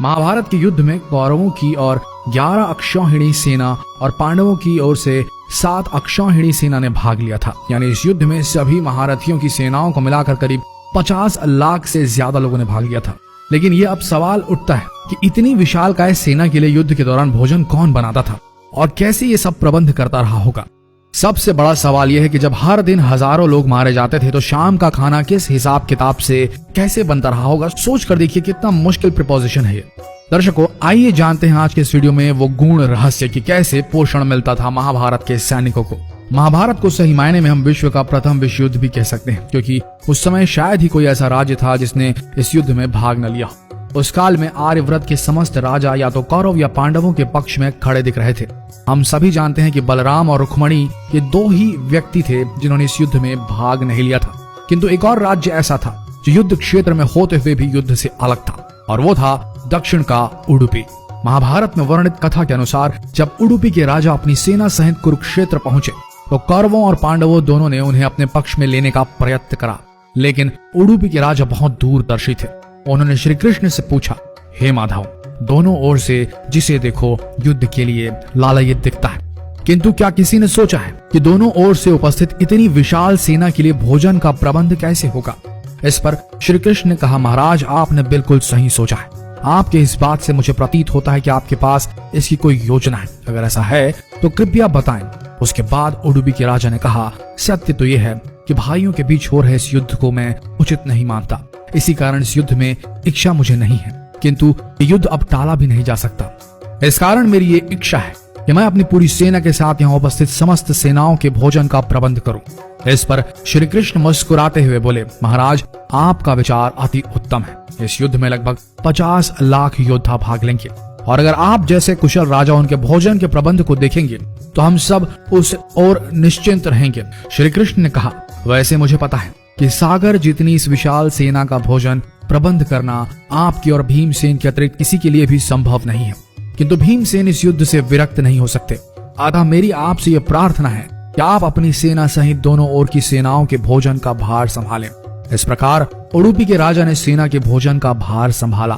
महाभारत के युद्ध में कौरवों की और 11 अक्षौहिणी सेना और पांडवों की ओर से 7 अक्षौहिणी सेना ने भाग लिया था। यानी इस युद्ध में सभी महारथियों की सेनाओं को मिलाकर करीब 50 लाख से ज्यादा लोगों ने भाग लिया था। लेकिन ये अब सवाल उठता है कि इतनी विशालकाय सेना के लिए युद्ध के दौरान भोजन कौन बनाता था और कैसे ये सब प्रबंध करता रहा होगा। सबसे बड़ा सवाल यह है कि जब हर दिन हजारों लोग मारे जाते थे तो शाम का खाना किस हिसाब किताब से कैसे बनता रहा होगा। सोच कर देखिए कितना मुश्किल प्रिपोजिशन है ये। दर्शकों, आइए जानते हैं आज के इस वीडियो में वो गूढ़ रहस्य कि कैसे पोषण मिलता था महाभारत के सैनिकों को। महाभारत को सही मायने में हम विश्व का प्रथम विश्व युद्ध भी कह सकते हैं, क्योंकि उस समय शायद ही कोई ऐसा राज्य था जिसने इस युद्ध में भाग न लिया। उस काल में आर्यव्रत के समस्त राजा या तो कौरव या पांडवों के पक्ष में खड़े दिख रहे थे। हम सभी जानते हैं कि बलराम और रुक्मणी ये 2 ही व्यक्ति थे जिन्होंने इस युद्ध में भाग नहीं लिया था। किंतु एक और राज्य ऐसा था जो युद्ध क्षेत्र में होते हुए भी युद्ध से अलग था, और वो था दक्षिण का उडुपी। महाभारत में वर्णित कथा के अनुसार जब उडुपी के राजा अपनी सेना सहित कुरुक्षेत्र पहुंचे तो कौरवों और पांडवों दोनों ने उन्हें अपने पक्ष में लेने का प्रयत्न करा। लेकिन उडुपी के राजा बहुत दूरदर्शी थे। उन्होंने श्री कृष्ण से पूछा, हे माधव, दोनों ओर से जिसे देखो युद्ध के लिए लालायित दिखता है, किंतु क्या किसी ने सोचा है कि दोनों ओर से उपस्थित इतनी विशाल सेना के लिए भोजन का प्रबंध कैसे होगा। इस पर श्री कृष्ण ने कहा, महाराज, आपने बिल्कुल सही सोचा है। आपके इस बात से मुझे प्रतीत होता है कि आपके पास इसकी कोई योजना है। अगर ऐसा है तो कृपया बताएं। उसके बाद उडुपी के राजा ने कहा, सत्य तो यह है कि भाइयों के बीच हो रहे इस युद्ध को मैं उचित नहीं मानता। इसी कारण इस युद्ध में इच्छा मुझे नहीं है, किंतु ये युद्ध अब टाला भी नहीं जा सकता। इस कारण मेरी ये इच्छा है कि मैं अपनी पूरी सेना के साथ यहाँ उपस्थित समस्त सेनाओं के भोजन का प्रबंध करूं। इस पर श्री कृष्ण मुस्कुराते हुए बोले, महाराज, आपका विचार अति उत्तम है। इस युद्ध में लगभग 50 लाख योद्धा भाग लेंगे, और अगर आप जैसे कुशल राजा उनके भोजन के प्रबंध को देखेंगे तो हम सब उस ओर निश्चिंत रहेंगे। श्री कृष्ण ने कहा, वैसे मुझे पता है कि सागर जितनी इस विशाल सेना का भोजन प्रबंध करना आपकी और भीमसेन के अतिरिक्त किसी के लिए भी संभव नहीं है, किंतु भीमसेन इस युद्ध से विरक्त नहीं हो सकते। अतः मेरी आपसे यह प्रार्थना है कि आप अपनी सेना सहित दोनों ओर की सेनाओं के भोजन का भार संभालें। इस प्रकार उडुपी के राजा ने सेना के भोजन का भार संभाला।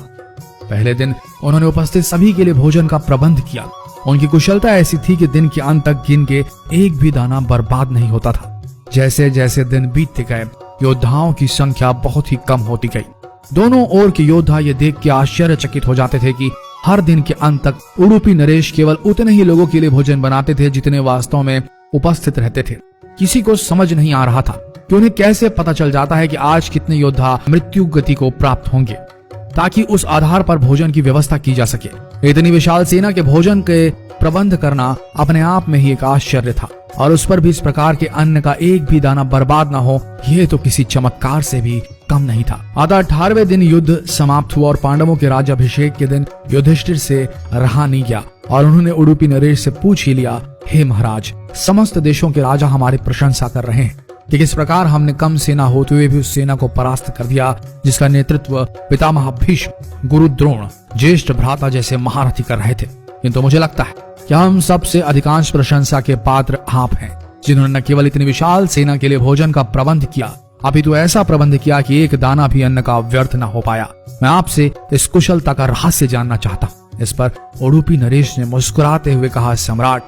पहले दिन उन्होंने उपस्थित सभी के लिए भोजन का प्रबंध किया। उनकी कुशलता ऐसी थी कि दिन के अंत तक गिन के एक भी दाना बर्बाद नहीं होता था। जैसे जैसे दिन बीतते गए योद्धाओं की संख्या बहुत ही कम होती गई। दोनों ओर के योद्धा ये देख के आश्चर्यचकित हो जाते थे कि हर दिन के अंत तक उडुपी नरेश केवल उतने ही लोगों के लिए भोजन बनाते थे जितने वास्तव में उपस्थित रहते थे। किसी को समझ नहीं आ रहा था कि उन्हें कैसे पता चल जाता है कि आज कितने योद्धा मृत्यु गति को प्राप्त होंगे, ताकि उस आधार पर भोजन की व्यवस्था की जा सके। इतनी विशाल सेना के भोजन के प्रबंध करना अपने आप में ही एक आश्चर्य था, और उस पर भी इस प्रकार के अन्न का एक भी दाना बर्बाद ना हो, यह तो किसी चमत्कार से भी कम नहीं था। अतः 18वें दिन युद्ध समाप्त हुआ और पांडवों के राज्याभिषेक के दिन युधिष्ठिर से रहा नहीं गया, और उन्होंने उडुपी नरेश से पूछ ही लिया, हे महाराज, समस्त देशों के राजा हमारी प्रशंसा कर रहे हैं कि किस प्रकार हमने कम सेना होते हुए भी उस सेना को परास्त कर दिया जिसका नेतृत्व पितामह भीष्म, गुरु द्रोण, ज्येष्ठ भ्राता जैसे महारथी कर रहे थे। किंतु मुझे लगता है कि हम सबसे अधिकांश प्रशंसा के पात्र आप हैं, जिन्होंने न केवल इतनी विशाल सेना के लिए भोजन का प्रबंध किया, अपितु ऐसा प्रबंध किया कि एक दाना भी अन्न का व्यर्थ न हो पाया। मैं आपसे इस कुशलता का रहस्य जानना चाहता हूँ। इस पर उडुपी नरेश ने मुस्कुराते हुए कहा, सम्राट,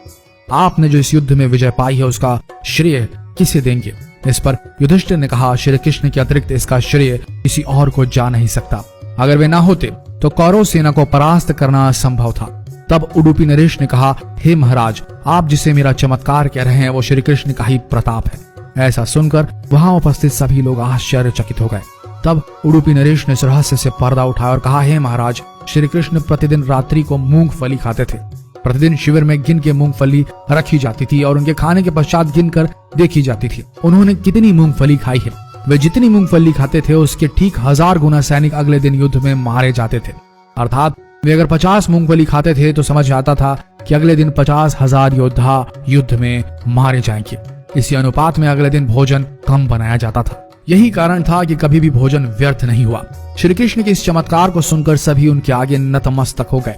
आपने जो इस युद्ध में विजय पाई है उसका श्रेय किसे देंगे। इस पर युधिष्ठिर ने कहा, श्री कृष्ण के अतिरिक्त इसका श्रेय किसी और को जा नहीं सकता। अगर वे ना होते तो कौरव सेना को परास्त करना असंभव था। तब उडुपी नरेश ने कहा, हे महाराज, आप जिसे मेरा चमत्कार कह रहे हैं वो श्री कृष्ण का ही प्रताप है। ऐसा सुनकर वहां उपस्थित सभी लोग आश्चर्यचकित हो गए। तब उडुपी नरेश ने रहस्य से पर्दा उठाया और कहा, हे महाराज, श्री कृष्ण प्रतिदिन रात्रि को मूंगफली खाते थे। प्रतिदिन शिविर में गिन के मूंगफली रखी जाती थी और उनके खाने के पश्चात गिनकर देखी जाती थी उन्होंने कितनी मूंगफली खाई है। वे जितनी मूंगफली खाते थे उसके ठीक 1000 गुना सैनिक अगले दिन युद्ध में मारे जाते थे। अर्थात वे अगर 50 मूंगफली खाते थे तो समझ आता था कि अगले दिन 50,000 योद्धा युद्ध में मारे जाएंगे। इसी अनुपात में अगले दिन भोजन कम बनाया जाता था। यही कारण था कि कभी भी भोजन व्यर्थ नहीं हुआ। श्री कृष्ण के इस चमत्कार को सुनकर सभी उनके आगे नतमस्तक हो गए।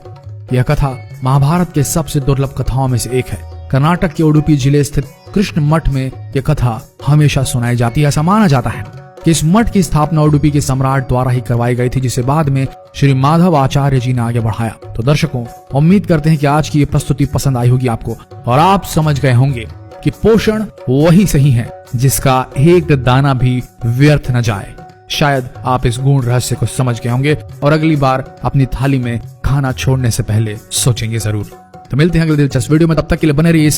यह कथा महाभारत के सबसे दुर्लभ कथाओं में से एक है। कर्नाटक के उडुपी जिले स्थित कृष्ण मठ में यह कथा हमेशा सुनाई जाती है। ऐसा माना जाता है कि इस मठ की स्थापना उडुपी के सम्राट द्वारा ही करवाई गई थी, जिसे बाद में श्री माधव आचार्य जी ने आगे बढ़ाया। तो दर्शकों, उम्मीद करते हैं कि आज की ये प्रस्तुति पसंद आई होगी आपको और आप समझ गए होंगे कि पोषण वही सही है जिसका एक दाना भी व्यर्थ न जाए। शायद आप इस गूढ़ रहस्य को समझ गए होंगे और अगली बार अपनी थाली में खाना छोड़ने से पहले सोचेंगे जरूर। तो मिलते हैं अगले दिलचस्प वीडियो में, तब तक के लिए बने रहिए